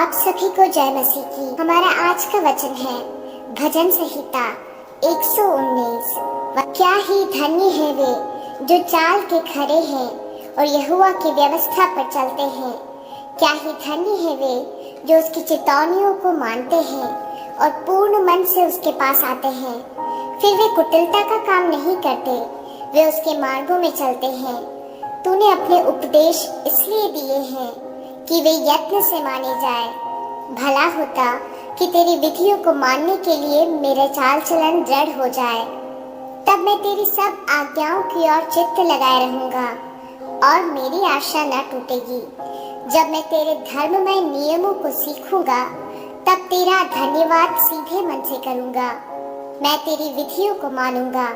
आप सभी को जय मसीह की। हमारा आज का वचन है भजन संहिता 119। क्या ही धन्य है वे जो चाल के खड़े हैं और यहोवा की व्यवस्था पर चलते हैं। क्या ही धन्य है वे जो उसकी चेतावनियों को मानते हैं और पूर्ण मन से उसके पास आते हैं। फिर वे कुटिलता का काम नहीं करते, वे उसके मार्गों में चलते हैं। तूने अपने उपदेश इसलिए दिए हैं कि वे यत्न से माने जाए। भला होता कि तेरी विधियों को मानने के लिए मेरा चाल चलन दृढ़ हो जाए। तब मैं तेरी सब आज्ञाओं की ओर चित्त लगाए रहूंगा और मेरी आशा न टूटेगी। जब मैं तेरे धर्ममय नियमों को सीखूंगा तब तेरा धन्यवाद सीधे मन से करूंगा। मैं तेरी विधियों को मानूंगा,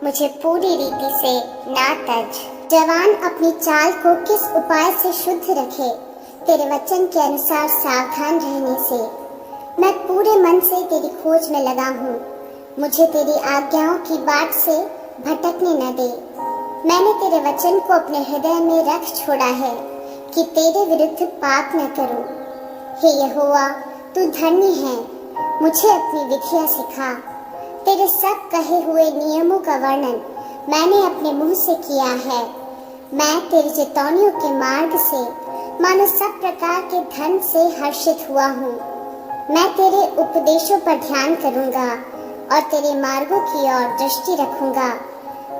मुझे पूरी रीति से ना तज। जवान अपनी चाल को किस उपाय से शुद्ध रखे? तेरे वचन के अनुसार सावधान रहने से। मैं पूरे मन से तेरी खोज में लगा हूँ, मुझे तेरी आज्ञाओं की बाट से भटकने न दे। मैंने तेरे वचन को अपने हृदय में रख छोड़ा है कि तेरे विरुद्ध पाप न करूं। हे यहोवा, तू धन्य है, मुझे अपनी विधियां सिखा। तेरे सब कहे हुए नियमों का वर्णन मैंने अपने मुंह से किया है। मैं तेरी चेतावनियों के मार्ग से मानो सब प्रकार के धन से हर्षित हुआ हूँ। मैं तेरे उपदेशों पर ध्यान करूँगा और तेरे मार्गों की ओर दृष्टि रखूँगा।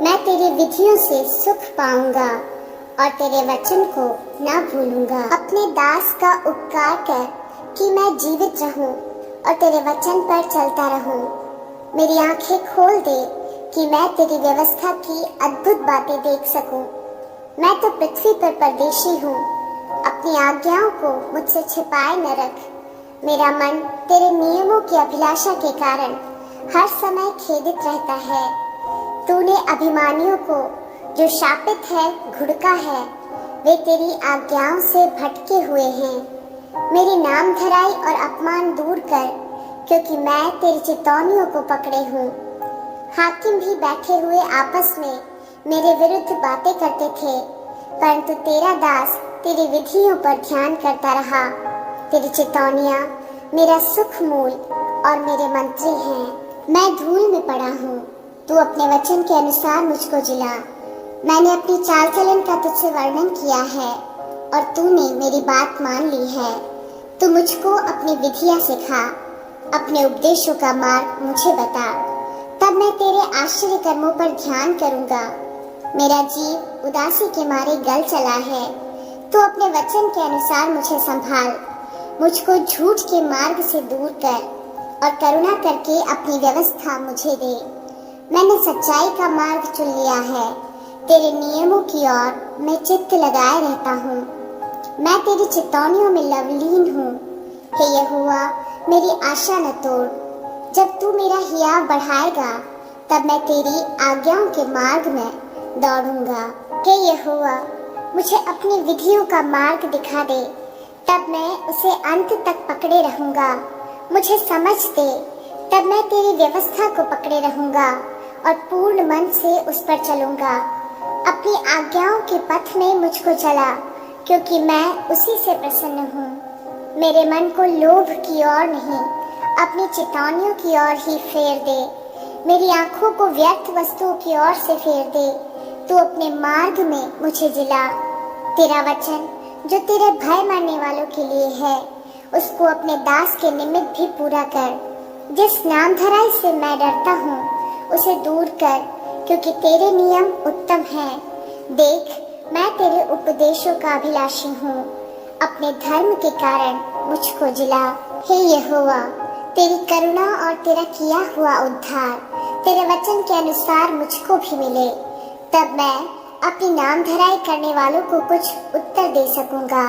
मैं तेरी विधियों से सुख पाऊँगा और तेरे वचन को न भूलूंगा। अपने दास का उपकार कर कि मैं जीवित रहूं और तेरे वचन पर चलता रहूं। मेरी आंखें खोल दे कि मैं तेरी व्यवस्था की अद्भुत बातें देख सकूं। मैं तो पृथ्वी पर परदेशी हूँ, अपनी आज्ञाओं को मुझसे छिपाए न रख। मेरा मन तेरे नियमों की अभिलाषा के कारण हर समय खेदित रहता है। तूने अभिमानियों को जो शापित है घुड़का है, वे तेरी आज्ञाओं से भटके हुए हैं। मेरी नाम धराई और अपमान दूर कर, क्योंकि मैं तेरी चेतावनियों को पकड़े हूँ। हाकिम भी बैठे हुए आपस में मेरे विरुद्ध बातें करते थे, परंतु तेरा दास तेरी विधियों पर ध्यान करता रहा। तेरी चेतावनियाँ मेरा सुख मूल और मेरे मंत्री हैं। मैं धूल में पड़ा हूँ, तू अपने वचन के अनुसार मुझको जिला। मैंने अपनी चाल चलन का तुझसे वर्णन किया है और तूने मेरी बात मान ली है। तू मुझको अपनी विधियाँ सिखा, अपने उपदेशों का मार्ग मुझे बता। तब मैं तेरे आश्चर्य कर्मों पर ध्यान करूँगा। मेरा जीव उदासी के मारे गल चला है। तू अपने वचन के अनुसार मुझे संभाल, मुझको झूठ के मार्ग से दूर कर और करुणा करके अपनी व्यवस्था मुझे दे। मैंने सच्चाई का मार्ग चुन लिया है, तेरे नियमों की ओर मैं चित्त लगाए रहता हूँ। मैं तेरी चेतावनियों में लवलीन हूँ। हे यहोवा, मेरी आशा न तोड़। जब तू मेरा हियाव बढ़ाएगा तब मैं तेरी आज्ञाओं के मार्ग में दौड़ूंगा। हे यहोवा, मुझे अपनी विधियों का मार्ग दिखा दे, तब मैं उसे अंत तक पकड़े रहूंगा। मुझे समझ दे, तब मैं तेरी व्यवस्था को पकड़े रहूंगा और पूर्ण मन से उस पर चलूंगा। अपनी आज्ञाओं के पथ में मुझको चला, क्योंकि मैं उसी से प्रसन्न हूँ। मेरे मन को लोभ की ओर नहीं, अपनी चेतावनियों की ओर ही फेर दे। मेरी आंखों को व्यर्थ वस्तुओं की ओर से फेर दे। तू अपने मार्ग में मुझे जिला। तेरा वचन जो तेरे भय मानने वालों के लिए है, उसको अपने दास के निमित्त भी पूरा कर। जिस नाम धराई से मैं डरता हूँ उसे दूर कर, क्योंकि तेरे नियम उत्तम हैं। देख, मैं तेरे उपदेशों का अभिलाषी हूँ, अपने धर्म के कारण मुझको जिला। हे यहोवा, तेरी करुणा और तेरा किया हुआ उद्धार तेरे वचन के अनुसार मुझको भी मिले। तब मैं अपनी नाम धराई करने वालों को कुछ उत्तर दे सकूंगा,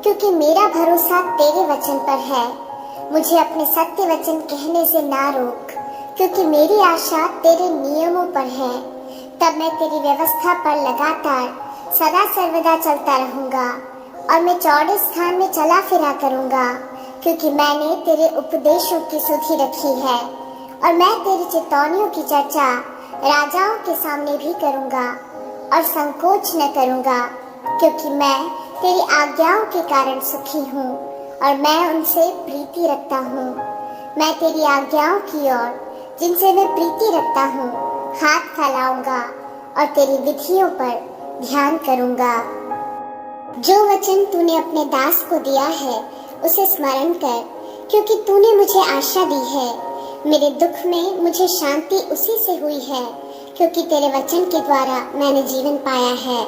क्योंकि मेरा भरोसा तेरे वचन पर है। मुझे अपने सत्य वचन कहने से ना रोक, क्योंकि मेरी आशा तेरे नियमों पर है। तब मैं तेरी व्यवस्था पर लगातार सदा सर्वदा चलता रहूंगा और मैं चौड़े स्थान में चला फिरा करूंगा, क्योंकि मैंने तेरे उपदेशों की सुधि रखी है और मैं तेरी चेतावनियों की चर्चा राजाओं के सामने भी करूंगा और संकोच न करूंगा, क्योंकि मैं तेरी आज्ञाओं के कारण सुखी हूँ और मैं उनसे प्रीति रखता हूँ। मैं तेरी आज्ञाओं की ओर, जिनसे मैं प्रीति रखता हूँ, हाथ फैलाऊंगा और तेरी विधियों पर ध्यान करूंगा। जो वचन तूने अपने दास को दिया है उसे स्मरण कर, क्योंकि तूने मुझे आशा दी है। मेरे दुख में मुझे शांति उसी से हुई है, क्योंकि तेरे वचन के द्वारा मैंने जीवन पाया है।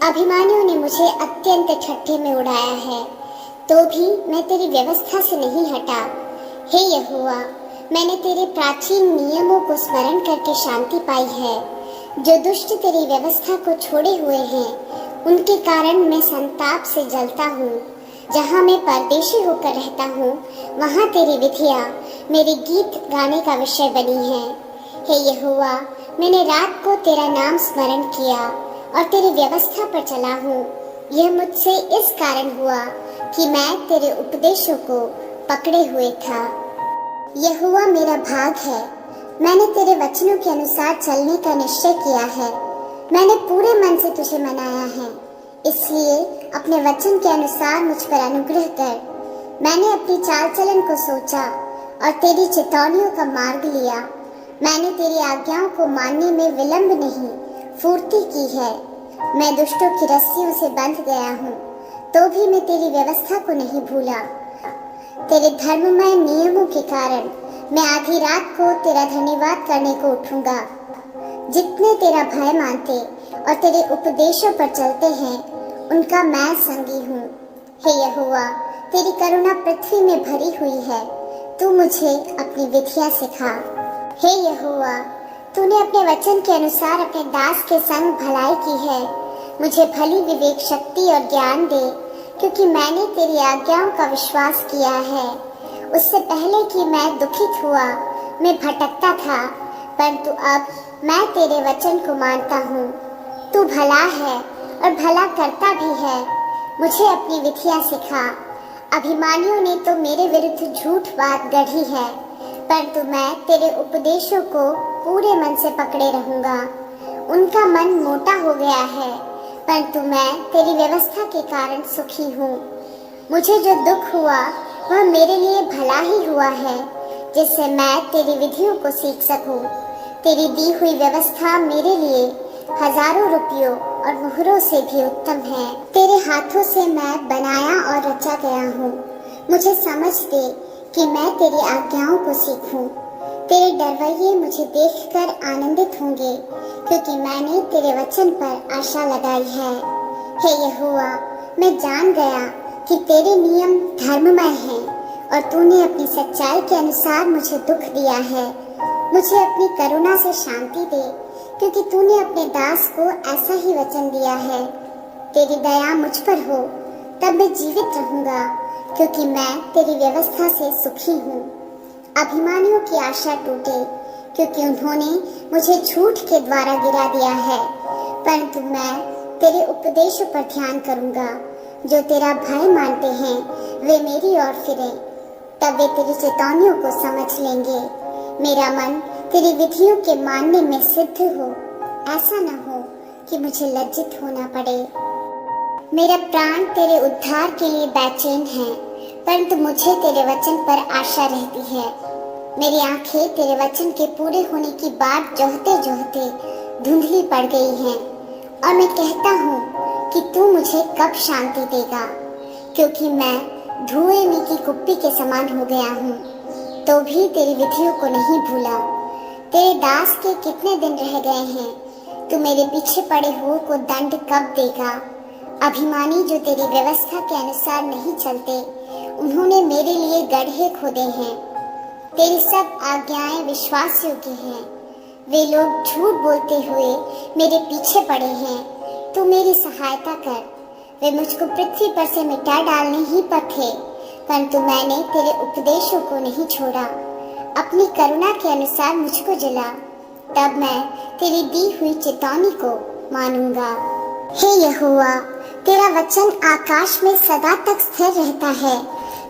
अभिमानियों ने मुझे अत्यंत ठट्ठे में उड़ाया है, तो भी मैं तेरी व्यवस्था से नहीं हटा। हे यहोवा, मैंने तेरे प्राचीन नियमों को स्मरण करके शांति पाई है। जो दुष्ट तेरी व्यवस्था को छोड़े हुए हैं, उनके कारण मैं संताप से जलता हूँ। जहाँ मैं परदेशी होकर रहता हूँ, वहाँ तेरी विधियाँ मेरे गीत गाने का विषय बनी हैं। हे यहोवा, मैंने रात को तेरा नाम स्मरण किया और तेरी व्यवस्था पर चला हूँ। यह मुझसे इस कारण हुआ कि मैं तेरे उपदेशों को पकड़े हुए था। यहोवा मेरा भाग है, मैंने तेरे वचनों के अनुसार चलने का निश्चय किया है। मैंने पूरे मन से तुझे मनाया है, इसलिए अपने वचन के अनुसार मुझ पर अनुग्रह कर। मैंने अपनी चाल चलन को सोचा और तेरी चेतावनियों का मार्ग लिया। मैंने तेरी आज्ञाओं को मानने में विलंब नहीं, फुर्ती की है। मैं दुष्टों की रस्सियों से बंध गया हूँ, तो भी मैं तेरी व्यवस्था को नहीं भूला। तेरे धर्ममय नियमों के कारण मैं आधी रात को तेरा धन्यवाद करने को उठूंगा। जितने तेरा भय मानते और तेरे उपदेशों पर चलते हैं, उनका मैं संगी हूँ। हे यहोवा, तेरी करुणा पृथ्वी में भरी हुई है, तू मुझे अपनी विधियाँ सिखा। हे यहोवा, तूने अपने वचन के अनुसार अपने दास के संग भलाई की है। मुझे भली विवेक शक्ति और ज्ञान दे, क्योंकि मैंने तेरी आज्ञाओं का विश्वास किया है। उससे पहले कि मैं दुखित हुआ, मैं भटकता था, परंतु अब मैं तेरे वचन को मानता हूँ। तू भला है और भला करता भी है। मुझे अपनी विधियाँ सिखा। अभिमानियों ने तो मेरे विरुद्ध झूठ बात गढ़ी है, परंतु मैं तेरे उपदेशों को पूरे मन से पकड़े रहूंगा। उनका मन मोटा हो गया है, परंतु मैं तेरी व्यवस्था के कारण सुखी हूँ। मुझे जो दुख हुआ वह मेरे लिए भला ही हुआ है, जिससे मैं तेरी विधियों को सीख सकूं। तेरी दी हुई व्यवस्था मेरे लिए हजारों रुपयों और मुहरों से भी उत्तम है। तेरे हाथों से मैं बनाया और रचा गया हूँ। मुझे समझ दे कि मैं तेरी आज्ञाओं को सीखूं। तेरे डरवैये मुझे देखकर आनंदित होंगे, क्योंकि मैंने तेरे वचन पर आशा लगाई है। हे यहोवा, मैं जान गया कि तेरे नियम धर्ममय हैं और तूने अपनी सच्चाई के अनुसार मुझे दुख दिया है। मुझे अपनी करुणा से शांति दे, क्योंकि तूने अपने दास को ऐसा ही वचन दिया है। तेरी दया मुझ पर हो, तब मैं जीवित रहूंगा, क्योंकि मैं तेरी व्यवस्था से सुखी हूँ। अभिमानियों की आशा टूटे, क्योंकि उन्होंने मुझे झूठ के द्वारा गिरा दिया है, परंतु मैं तेरे उपदेशों पर ध्यान करूंगा। जो तेरा भय मानते हैं वे मेरी ओर फिरें, तब वे तेरी चेतावनियों को समझ लेंगे। मेरा मन तेरी विधियों के मानने में सिद्ध हो, ऐसा न हो कि मुझे लज्जित होना पड़े। मेरा प्राण तेरे उद्धार के लिए बेचैन है, परंतु मुझे तेरे वचन पर आशा रहती है। मेरी आंखें तेरे वचन के पूरे होने की बात जोहते जोहते धुंधली पड़ गई हैं, और मैं कहता हूँ कि तू मुझे कब शांति देगा, क्योंकि मैं धुएं में की कुप्पी के समान हो गया हूँ, तो भी तेरी विधियों को नहीं भूला। तेरे दास के कितने दिन रह गए हैं, तू मेरे पीछे पड़े हुओं को दंड कब देगा। अभिमानी जो तेरी व्यवस्था के अनुसार नहीं चलते, उन्होंने मेरे लिए गड्ढे खोदे हैं। तेरी सब आज्ञाएं विश्वास योग्य हैं। वे लोग झूठ बोलते हुए मेरे पीछे पड़े हैं। तू मेरी सहायता कर। वे मुझको पृथ्वी पर से मिटा डालने ही पर थे, परंतु मैंने तेरे उपदेशों को नहीं छोड़ा। अपनी करुणा के अनुसार मुझको जिला, तब मैं तेरी दी हुई चेतावनी को मानूंगा। हे यहोवा, तेरा वचन आकाश में सदा तक स्थिर रहता है।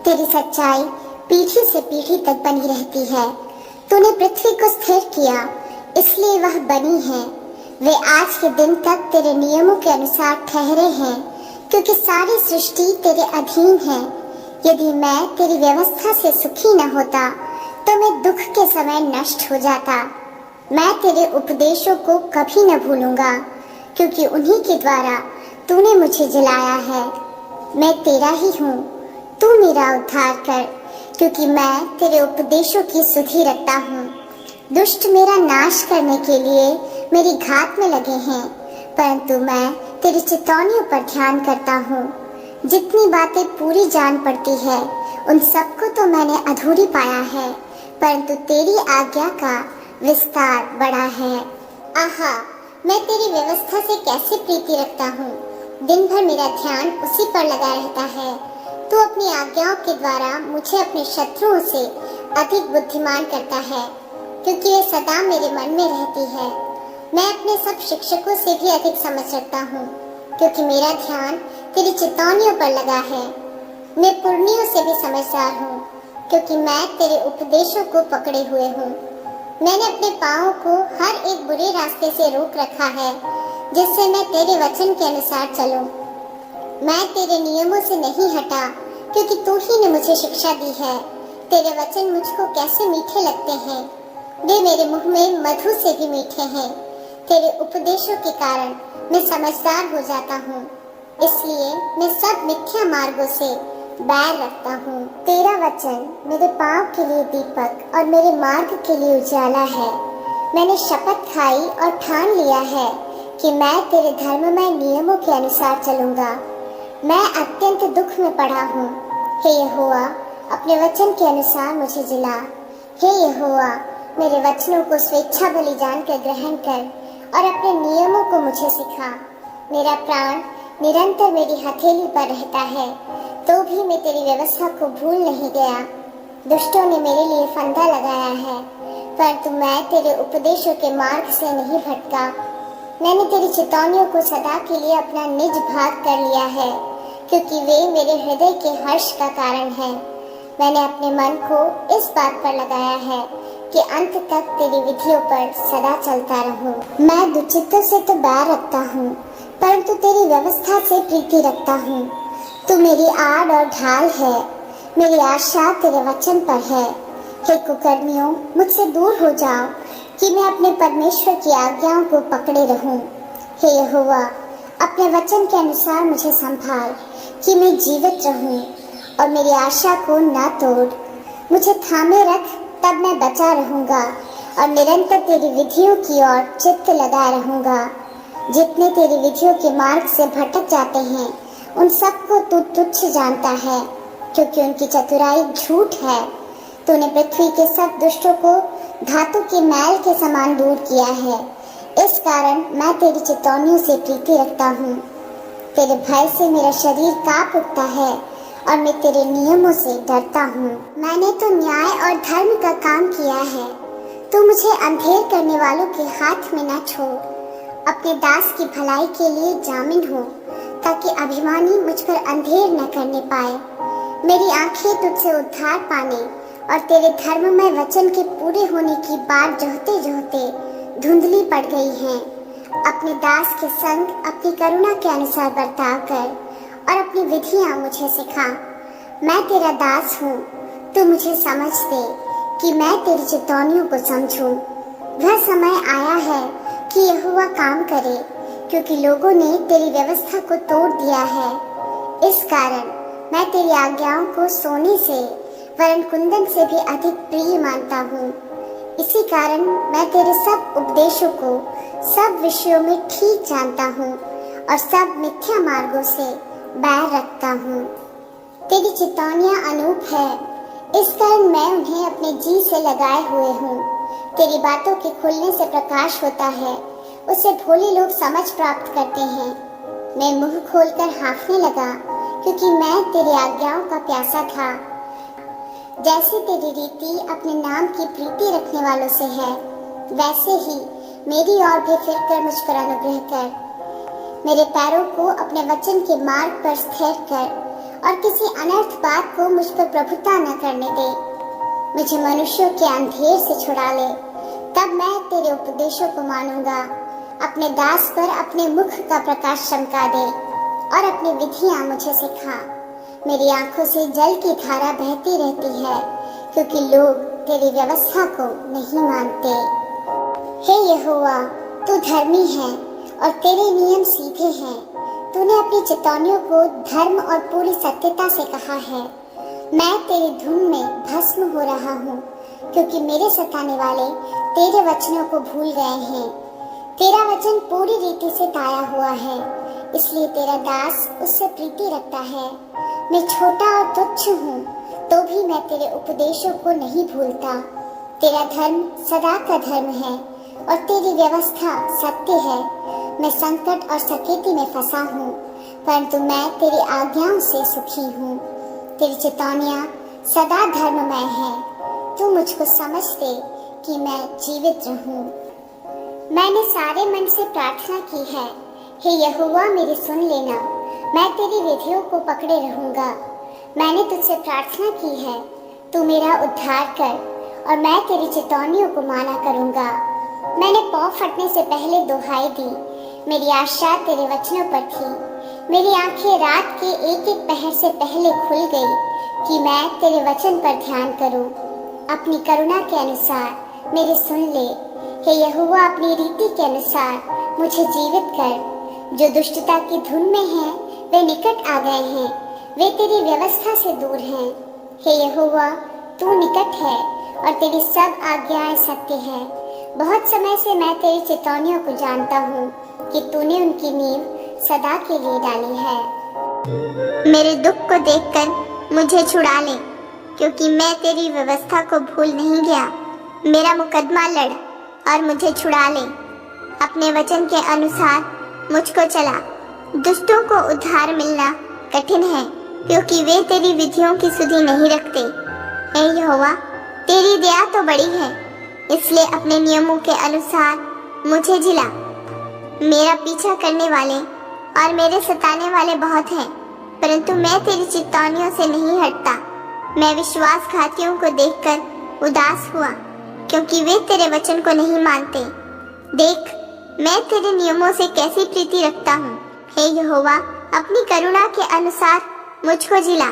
तेरी सच्चाई पीढ़ी से पीढ़ी तक बनी रहती है। तूने पृथ्वी को स्थिर किया, इसलिए वह बनी है। वे आज के दिन तक तेरे नियमों के अनुसार ठहरे हैं, क्योंकि सारी सृष्टि तेरे अधीन है। यदि मैं तेरी व्यवस्था से सुखी न होता तो मैं दुख के समय नष्ट हो जाता। मैं तेरे उपदेशों को कभी न भूलूंगा, क्योंकि उन्हीं के द्वारा तूने मुझे जिलाया है। मैं तेरा ही हूँ, तू मेरा उद्धार कर, क्योंकि मैं तेरे उपदेशों की सुधि रखता हूँ। दुष्ट मेरा नाश करने के लिए मेरी घात में लगे हैं, परंतु मैं तेरी चितौनियों पर ध्यान करता हूँ। जितनी बातें पूरी जान पड़ती है उन सबको तो मैंने अधूरी पाया है, परंतु तेरी आज्ञा का विस्तार बड़ा है। आहा, मैं तेरी व्यवस्था से कैसे प्रीति रखता हूँ। दिन भर मेरा ध्यान उसी पर लगा रहता है। तू अपनी आज्ञाओं के द्वारा मुझे अपने शत्रुओं से अधिक बुद्धिमान करता है, क्योंकि वे सदा मेरे मन में रहती है। मैं अपने सब शिक्षकों से भी अधिक समझ रखता हूँ, क्योंकि मेरा ध्यान तेरी चितौनियों पर लगा है। मैं पुरनियों से भी समझदार हूँ, क्योंकि मैं तेरे उपदेशों को पकड़े हुए हूँ। मैंने अपने पाँव को हर एक बुरे रास्ते से रोक रखा है, जिससे मैं तेरे वचन के अनुसार चलूं। मैं तेरे नियमों से नहीं हटा, क्योंकि तू ही ने मुझे शिक्षा दी है। तेरे वचन मुझको कैसे मीठे लगते हैं, वे मेरे मुंह में मधु से भी मीठे हैं। तेरे उपदेशों के कारण मैं समझदार हो जाता हूँ, इसलिए मैं सब मिथ्या मार्गों से बैर रखता हूँ। तेरा वचन मेरे पाँव के लिए दीपक और मेरे मार्ग के लिए उजाला है। मैंने शपथ खाई और ठान लिया है कि मैं तेरे धर्ममय नियमों के अनुसार चलूंगा। मैं अत्यंत दुख में पड़ा हूँ। हे यहोवा, अपने वचन के अनुसार मुझे जिला। हे यहोवा, मेरे वचनों को स्वेच्छा बलि जानकर ग्रहण कर और अपने नियमों को मुझे सिखा। मेरा प्राण निरंतर मेरी हथेली पर रहता है, तो भी मैं तेरी व्यवस्था को भूल नहीं गया। दुष्टों ने मेरे लिए फंदा लगाया है, परंतु मैं तेरे उपदेशों के मार्ग से नहीं भटका। मैंने तेरी चितौनियों को सदा के लिए अपना निज भाग कर लिया है, क्योंकि वे मेरे हृदय के हर्ष का कारण है। मैंने अपने मन को इस बात पर लगाया है कि अंत तक तेरी विधियों पर सदा चलता रहूं। मैं दुचित्तों से तो बैर रखता हूँ, परंतु तेरी व्यवस्था से प्रीति रखता हूँ। तू मेरी आड़ और ढाल है, मेरी आशा तेरे वचन पर है। हे कुकर्मियों, मुझसे दूर हो जाओ कि मैं अपने परमेश्वर की आज्ञाओं को पकड़े रहूं। हे यहोवा, अपने वचन के अनुसार मुझे संभाल कि मैं जीवित रहूं और मेरी आशा को न तोड़। मुझे थामे रख, तब मैं बचा रहूंगा और निरंतर तेरी विधियों की ओर चित्त लगा रहूंगा। जितने तेरी विधियों के मार्ग से भटक जाते हैं उन सबको तू तुच्छ जानता है, क्योंकि उनकी चतुराई झूठ है। तूने पृथ्वी के सब दुष्टों को धातु के मैल के समान दूर किया है। इस कारण मैं तेरी चितौनियों से प्रीति रखता हूँ। तेरे भय से मेरा शरीर कांप उठता है और मैं तेरे नियमों से डरता हूँ। मैंने तो न्याय और धर्म का काम किया है। तू मुझे अंधेर करने वालों के हाथ में न छोड़। अपने दास की भलाई के लिए जामिन हो, ताकि अभिमानी मुझ पर अंधेर न करने पाए। मेरी आंखें तुझसे उद्धार पाने और तेरे धर्ममय वचन के पूरे होने की बात जोहते जोहते धुंधली पड़ गई हैं। अपने दास के संग अपनी करुणा के अनुसार बर्ताव कर और अपनी विधियां मुझे सिखा। मैं तेरा दास हूँ, तू मुझे समझ दे कि मैं तेरी चितौनियों को समझूं। वह समय आया है कि यहोवा काम करे, क्योंकि लोगों ने तेरी व्यवस्था को तोड़ दिया है। इस कारण मैं तेरी आज्ञाओं को सोने से वरन कुंदन से भी अधिक प्रिय मानता हूँ। इसी कारण मैं तेरे सब उपदेशों को सब विषयों में ठीक जानता हूँ और सब मिथ्या मार्गों से बैर रखता हूँ। तेरी चितौनियाँ अनूप है, इस कारण मैं उन्हें अपने जी से लगाए हुए हूँ। तेरी बातों के खुलने से प्रकाश होता है, उससे भोले लोग समझ प्राप्त करते हैं। मैं मुंह खोलकर हाँफने लगा, क्योंकि मैं तेरी आज्ञाओं का प्यासा था। जैसे तेरी रीति अपने नाम की प्रीति रखने वालों से है, वैसे ही मेरी ओर भी फिरकर मुझ पर अनुग्रह कर। मेरे पैरों को अपने वचन के मार्ग पर स्थिर कर और किसी अनर्थ बात को मुझ पर प्रभुता न करने दे। मुझे मनुष्यों के अंधेर से छुड़ा ले, तब मैं तेरे उपदेशों को मानूंगा। अपने दास पर अपने मुख का प्रकाश चमका दे और अपनी विधियां मुझे सिखा। मेरी आंखों से जल की धारा बहती रहती है, क्योंकि लोग तेरी व्यवस्था को नहीं मानते। हे यहोवा, तू धर्मी है और तेरे नियम सीधे हैं। तूने अपनी चेतावनियों को धर्म और पूरी सत्यता से कहा है। मैं तेरी धुन में भस्म हो रहा हूँ, क्योंकि मेरे सताने वाले तेरे वचनों को भूल गए हैं। तेरा वचन पूरी रीति से ताया हुआ है, इसलिए तेरा दास उससे प्रीति रखता है। मैं छोटा और तुच्छ हूँ, तो भी मैं तेरे उपदेशों को नहीं भूलता। तेरा धर्म सदा का धर्म है और तेरी व्यवस्था सत्य है। मैं संकट और सकेती में फंसा हूँ, परंतु मैं तेरी आज्ञाओं से सुखी हूँ। तेरी चेतावनियाँ सदा धर्ममय है। तू मुझको समझ दे कि मैं जीवित रहूँ। मैंने सारे मन से प्रार्थना की है, हे यहोवा मेरी सुन लेना। मैं तेरी विधियों को पकड़े रहूँगा। मैंने तुझसे प्रार्थना की है, तू मेरा उद्धार कर और मैं तेरी चेतावनियों को माना करूँगा। मैंने पाँव फटने से पहले दुहाई दी, मेरी आशा तेरे वचनों पर थी। मेरी आंखें रात के एक एक पहर से पहले खुल गई कि मैं तेरे वचन पर ध्यान करूं। अपनी करुणा के अनुसार मेरी सुन ले, हे यहोवा, अपनी रीति के अनुसार मुझे जीवित कर। जो दुष्टता की धुन में हैं, वे निकट आ गए हैं, वे तेरी व्यवस्था से दूर हैं। हे यहोवा, तू निकट है और तेरी सब आज्ञाएं सत्य है। बहुत समय से मैं तेरी चेतावनियों को जानता हूँ कि तूने उनकी नींव सदा के लिए डाली है। मेरे दुख को देखकर मुझे छुड़ा ले, क्योंकि मैं तेरी व्यवस्था को भूल नहीं गया। मेरा मुकदमा लड़ और मुझे छुड़ा ले। अपने वचन के अनुसार मुझको चला। दुष्टों को उद्धार मिलना कठिन है, क्योंकि वे तेरी विधियों की सुधि नहीं रखते। हे यहोवा, तेरी दया तो बड़ी है, इसलिए अपने नियमों के अनुसार मुझे जिला। मेरा पीछा करने वाले और मेरे सताने वाले बहुत हैं, परंतु मैं तेरी चेतावनियों से नहीं हटता। मैं विश्वासघातियों को देखकर उदास हुआ, क्योंकि वे तेरे वचन को नहीं मानते। देख, मैं तेरे नियमों से कैसी प्रीति रखता हूँ। हे यहोवा, अपनी करुणा के अनुसार मुझको जिला।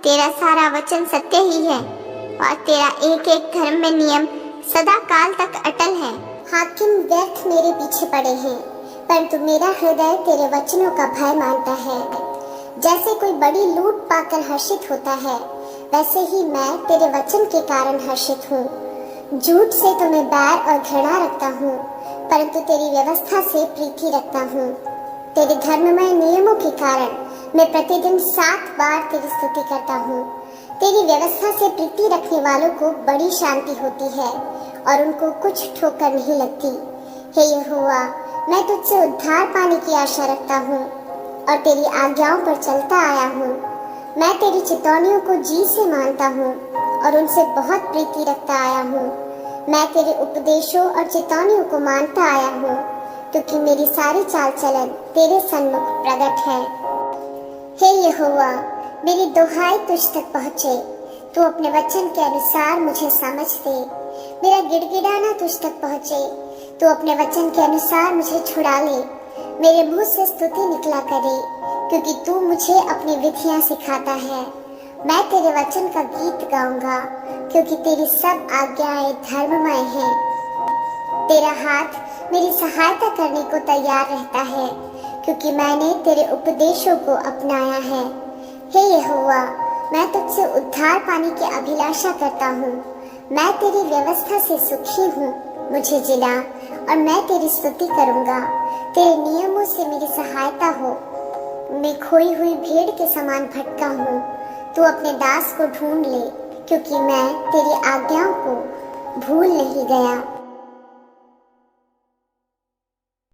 तेरा सारा वचन सत्य ही है और तेरा एक एक धर्म में नियम सदा काल तक अटल है। हाकिम व्यर्थ मेरे पीछे पड़े हैं, परंतु मेरा हृदय तेरे वचनों का भय मानता है। जैसे कोई बड़ी लूट पाकर हर्षित होता है, वैसे ही मैं तेरे वचन के कारण हर्षित हूँ। झूठ से तो मैं बैर और घृणा रखता हूँ, परंतु तेरी व्यवस्था से प्रीति रखता हूँ। तेरे धर्ममय नियमों के कारण मैं प्रतिदिन 7 बार तेरी स्तुति करता हूँ। तेरी व्यवस्था से प्रीति रखने वालों को बड़ी शांति होती है और उनको कुछ ठोकर नहीं लगती। हे यहोवा, मैं तुझसे उद्धार पाने की आशा रखता हूँ और तेरी आज्ञाओं पर चलता आया हूँ। मैं तेरी चेतावनियों को जी से मानता हूँ और उनसे बहुत प्रीति रखता आया हूँ। मैं तेरे उपदेशों और चेतावनियों को मानता आया हूँ, क्योंकि मेरी सारी चाल चलन तेरे सन्मुख प्रकट है। हे यहोवा, मेरी दुहाई तुझ तक पहुँचे। तू अपने वचन के अनुसार मुझे समझ दे। मेरा गिड़गिड़ाना तुझ तक पहुँचे। तू अपने वचन के अनुसार मुझे छुड़ा ले। मेरे मुंह से स्तुति निकला करे, क्योंकि तू मुझे अपनी विधियाँ सिखाता है। मैं तेरे वचन का गीत गाऊंगा, क्योंकि तेरी सब आज्ञाएं धर्ममय हैं। तेरा हाथ मेरी सहायता करने को तैयार रहता है, क्योंकि मैंने तेरे उपदेशों को अपनाया है। हे यहोवा, मैं तुझसे उद्धार पाने की अभिलाषा करता हूँ। मैं तेरी व्यवस्था से सुखी हूँ। मुझे जिला और मैं तेरी स्तुति करूँगा। तेरे नियमों से मेरी सहायता हो। मैं खोई हुई भेड़ के समान भटका हूँ। तू अपने दास को ढूंढ ले, क्योंकि मैं तेरी आज्ञाओं को भूल नहीं गया।